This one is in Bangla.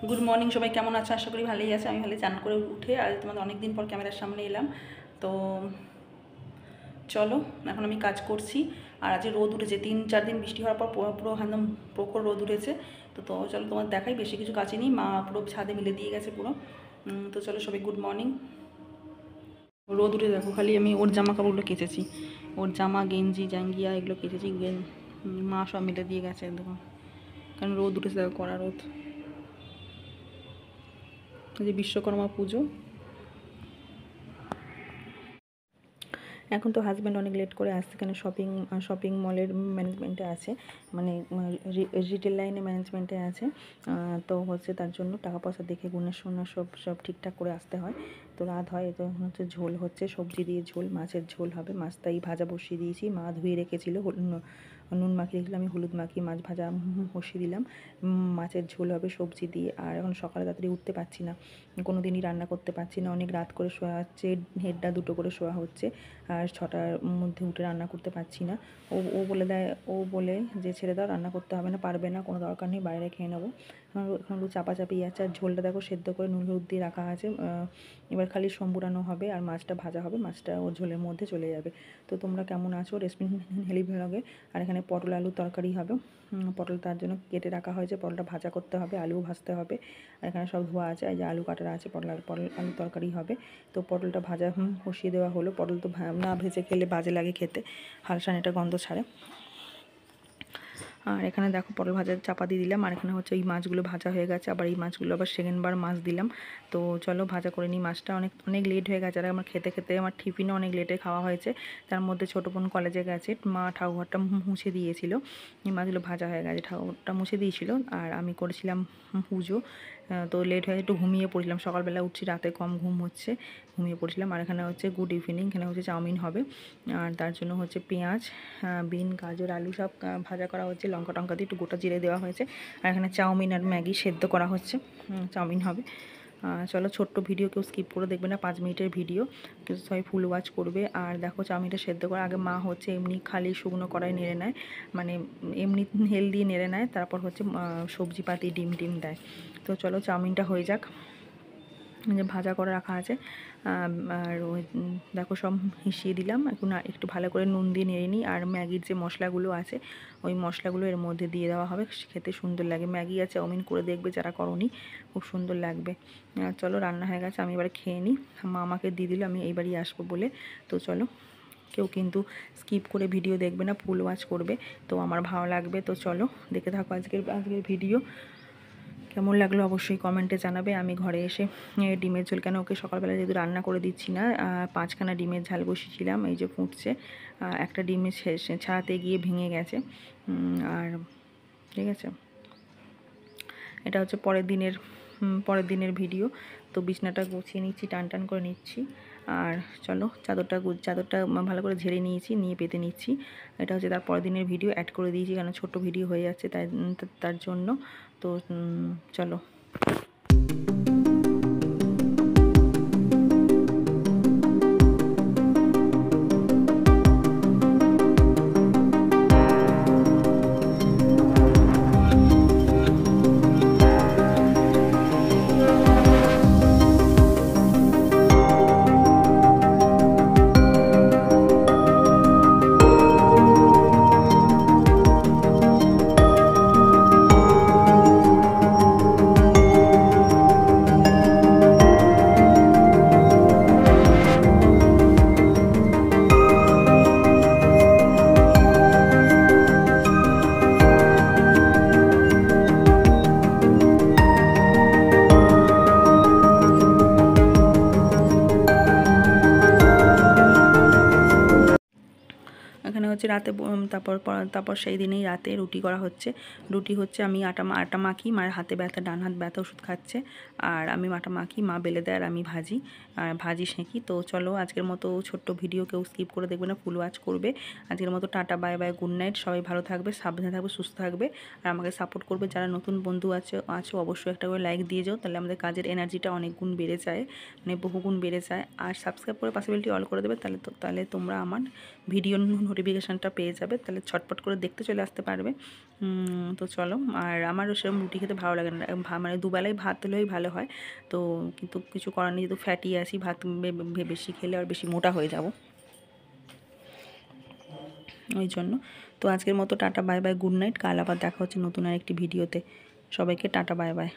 গুড মর্নিং সবাই, কেমন আছো? আশা করি ভালোই আছে। আমি ভালোই চান করে উঠে আর তোমাদের অনেক দিন পর ক্যামেরার সামনে এলাম। তো চলো, এখন আমি কাজ করছি। আর আজকে রোদ উঠেছে, 3-4 দিন বৃষ্টি হওয়ার পর পুরো পুরো একদম প্রখর রোদ উঠেছে। তো চলো তোমার দেখাই, বেশি কিছু কাছে নেই, মা পুরো ছাদে মিলে দিয়ে গেছে পুরো। তো চলো সবাই গুড মর্নিং। রোদ উঠে দেখো, খালি আমি ওর জামা কাপড়গুলো কেচেছি, ওর জামা গেঞ্জি জাঙ্গিয়া এগুলো কেচেছি, মা সব মিলে দিয়ে গেছে দেখো, কারণ রোদ উঠেছে দেখো, কড়া রোদ। যে বিশ্বকর্মা পুজো, এখন তো হাজব্যান্ড অনেক লেট করে আসছে, কেন শপিং মলের ম্যানেজমেন্টে আছে, মানে রিটেল লাইনে ম্যানেজমেন্টে আছে। তো হচ্ছে তার জন্য টাকা পয়সা দেখে গুণে শোনা সব ঠিকঠাক করে আসতে হয়। তো রাত হয়, তো হচ্ছে ঝোল হচ্ছে, সবজি দিয়ে ঝোল, মাছের ঝোল হবে, মাছ তাই ভাজা বসিয়ে দিয়েছি, মা ধুয়ে রেখেছিল, নুন মাখিয়ে রেখেছিলাম, আমি হলুদ মাখিয়ে মাছ ভাজা বসিয়ে দিলাম। মাছের ঝোল হবে সবজি দিয়ে। আর এখন সকালে তাড়াতাড়ি উঠতে পারছি না, কোনো দিনই রান্না করতে পারছি না, অনেক রাত করে শোয়া হচ্ছে, হেডটা 2টো করে শোয়া হচ্ছে, আর 6টার মধ্যে উঠে রান্না করতে পারছি না। ও বলে দেয়, ও বলে যে ছেড়ে দাও, রান্না করতে হবে না, পারবে না, কোনো দরকার নেই, বাইরে খেয়ে নেবো। এখন একটু চাপাচাপি আছে। আর ঝোলটা দেখো সেদ্ধ করে নুন হলুদ দিয়ে রাখা আছে, এবার খালি সম্বুরানো হবে আর মাছটা ভাজা হবে, মাছটা ওর ঝোলের মধ্যে চলে যাবে। তো তোমরা কেমন আছো? রেসিপি হেলি ভ্লগে। আর এখানে পটল আলু তরকারি হবে, পটল তার জন্য কেটে রাখা হয়েছে, পটলটা ভাজা করতে হবে, আলুও ভাজতে হবে। আর এখানে সব ধোয়া আছে, এই যে আলু কাটা আছে, পটল আলু তরকারি হবে। তো পটলটা ভাজা বসিয়ে দেওয়া হলো। পটল তো না ভেজে খেলে বাজে লাগে খেতে, হালসানিটা গন্ধ ছাড়ে। আর এখানে দেখো পটল ভাজা চাপা দিয়ে দিলাম, আর এখানে হচ্ছে এই মাছগুলো ভাজা হয়ে গেছে, আবার এই মাছগুলো আবার সেকেন্ডবার মাছ দিলাম। তো চলো ভাজা করে নিই মাছটা, অনেক লেট হয়ে গেছে, আর আমার খেতে আমার টিফিনও অনেক লেটে খাওয়া হয়েছে। তার মধ্যে ছোটো বোন কলেজে গেছে, মা ঠাকুরঘরটা মুছে দিয়েছিল, এই মাছগুলো ভাজা হয়ে গেছে, ঠাকুরটা মুছে দিয়েছিল, আর আমি করেছিলাম পুজো। তো লেট হয়ে একটু ঘুমিয়ে পড়ছিলাম, সকালবেলা উঠছি, রাতে কম ঘুম হচ্ছে, ঘুমিয়ে পড়ছিলাম। আর এখানে হচ্ছে গুড ইভিনিং, এখানে হচ্ছে চাউমিন হবে, আর তার জন্য হচ্ছে পেঁয়াজ, বিন, গাজর, আলু সব ভাজা করা হচ্ছে, লঙ্কা টঙ্কা দিয়ে একটু গোটা জিরে দেওয়া হয়েছে। আর এখানে চাউমিন আর ম্যাগি সেদ্ধ করা হচ্ছে, চাউমিন হবে। চলো, ছোট্ট ভিডিও কেউ স্কিপ করে দেখবে না, 5 মিনিটের ভিডিও, কিন্তু সবাই ফুল ওয়াচ করবে। আর দেখো চাউমিনটা সেদ্ধ করা আগে মা হচ্ছে এমনি খালি শুকনো কড়াই নেড়ে নেয়, মানে এমনি হেলদি নেড়ে নেয়, তারপর হচ্ছে সবজি পাতি ডিম দেয়। তো চলো চাউমিনটা হয়ে যাক, যে ভাজা করে রাখা আছে। আর ওই দেখো সব মিশিয়ে দিলাম, একটু ভালো করে নুন দিয়ে নেড়ে নিই। আর ম্যাগির যে মশলাগুলো আছে, ওই মশলাগুলো এর মধ্যে দিয়ে দেওয়া হবে, খেতে সুন্দর লাগে। ম্যাগি আর চাউমিন করে দেখবে যারা করনি, খুব সুন্দর লাগবে। চলো রান্না হয়ে গেছে, আমি এবারে খেয়ে নিই। মা আমাকে দিয়ে দিল আমি এইবারই আসবো বলে। তো চলো, কেউ কিন্তু স্কিপ করে ভিডিও দেখবে না, ফুল ওয়াচ করবে, তো আমার ভালো লাগবে। তো চলো দেখে থাকো আজকের ভিডিও। কেমন লাগলো অবশ্যই কমেন্টে জানাবে। আমি ঘরে এসে ডিমের ঝোল, কেন ওকে সকালবেলা যেহেতু রান্না করে দিচ্ছি না, 5খানা ডিমের ঝাল বসিয়েছিলাম, এই যে ফুটছে, একটা ডিমের ছাড়াতে গিয়ে ভেঙে গেছে। আর ঠিক আছে, এটা হচ্ছে পরের দিনের ভিডিও। তো বিছনাটা গুছিয়ে নিচ্ছি, টান করে নিচ্ছি। আর চলো চাদরটা ভালো করে ঝেড়ে নিয়েছি, নিয়ে পেতে নিচ্ছি। এটা হচ্ছে তার পরের দিনের ভিডিও, অ্যাড করে দিয়েছি, কারণ ছোট্ট ভিডিও হয়ে যাচ্ছে তার জন্য। তো চলো। এখানে হচ্ছে রাতে, তারপর সেই দিনেই রাতে রুটি করা হচ্ছে। রুটি হচ্ছে আমি আটা মাখি, মায়ের হাতে ব্যথা, ডান হাত ব্যথা, ওষুধ খাচ্ছে, আর আমি আটা মাখি, মা বেলে দেয় আর আমি ভাজি সেঁকি। তো চলো আজকের মতো ছোট্ট ভিডিও কেউ স্কিপ করে দেখবে না, ফুল ওয়াচ করবে। আজকের মতো tata, bye bye, good night. সবাই ভালো থাকবে, সাবধানে থাকবে, সুস্থ থাকবে, আর আমাকে সাপোর্ট করবে। যারা নতুন বন্ধু আছো অবশ্যই একটা করে লাইক দিয়ে যাও, তাহলে আমাদের কাজের এনার্জিটা অনেক গুণ বেড়ে যায়, মানে বহুগুণ বেড়ে যায়। আর সাবস্ক্রাইব করে পাশে বেলটি অল করে দেবে, তাহলে তোমরা আমার ভিডিও নোটিফিকেশান নোটিফিকেশানটা পেয়ে যাবে, তাহলে ছটপট করে দেখতে চলে আসতে পারবে। তো চলো, আর আমারও সেরকম রুটি খেতে ভালো লাগে না, মানে দুবেলাই ভাত হলেই ভালো হয়। তো কিন্তু কিছু করার নেই, যেহেতু ফ্যাটি আছি, ভাত বেশি খেলে আর বেশি মোটা হয়ে যাব, ওই জন্য। তো আজকের মতো tata bye bye, good night. কাল আবার দেখা হচ্ছে নতুন আরেকটি ভিডিওতে। সবাইকে টাটা বাই বাই।